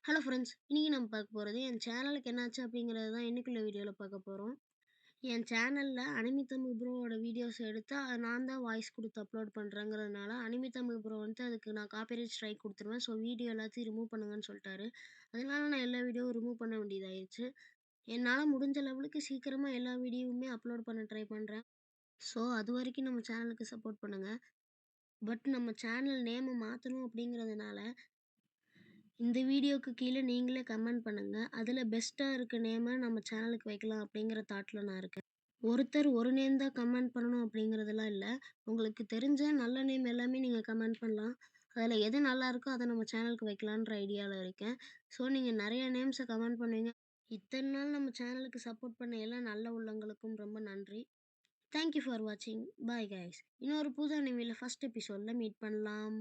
Hello friends. இன்னைக்கு நம்ம பார்க்க போறது, என் சேனலுக்கு என்னாச்சு அப்படிங்கிறது தான் இன்னைக்குள்ள வீடியோல பார்க்க போறோம். என் சேனல்ல அனிமி தமிழ் ப்ரோவோட வீடியோஸ் எடுத்து நான் தான் வாய்ஸ் குடுத்து அப்லோட் பண்றேங்கிறதுனால, அனிமி தமிழ் ப்ரோ வந்துட்டு அதுக்கு நான் காப்பிரைட் ஸ்ட்ரைக் குடுத்துருவேன். ஸோ வீடியோ எல்லாத்தையும் ரிமூவ் பண்ணுங்கன்னு சொல்ட்டாரு. அதனால நான் எல்லா வீடியோவும் ரிமூவ் பண்ண வேண்டியதாயிருச்சு. என்னால முடிஞ்ச லெவலுக்கு சீக்கிரமா எல்லா வீடியோவுமே அப்லோட் பண்ண ட்ரை பண்றேன். ஸோ அதுவரைக்கும் நம்ம சேனலுக்கு சப்போர்ட் பண்ணுங்க. பட் நம்ம சேனல் நேம மாத்தணும் அப்படிங்கிறதுனால இந்த வீடியோக்கு கீழ நீங்களே கமெண்ட் பண்ணுங்க. அதுல பெஸ்ட்டா இருக்க நேம நம்ம சேனலுக்கு வைக்கலாம் அப்படிங்கிற தாட்ல நான் இருக்கேன். ஒருத்தர் ஒரு நேம் தான் கமெண்ட் பண்ணணும் அப்படிங்கிறதெல்லாம் இல்ல. உங்களுக்கு தெரிஞ்ச நல்ல நேம் எல்லாமே நீங்க கமெண்ட் பண்ணலாம். அதுல எது நல்லா இருக்கோ அத நம்ம சேனலுக்கு வைக்கலான்ற ஐடியால இருக்கேன். ஸோ நீங்க நெறைய நேம்ஸ கமெண்ட் பண்ணுவீங்க. இத்தன நாள் நம்ம சேனலுக்கு சப்போர்ட் பண்ண எல்லா நல்ல உள்ளங்களுக்கும் ரொம்ப நன்றி. தேங்க் யூ ஃபார் வாட்சிங். Bye guys. இன்னொரு புது அனிமில ஃபர்ஸ்ட் எபிசோட்ல மீட் பண்ணலாம்.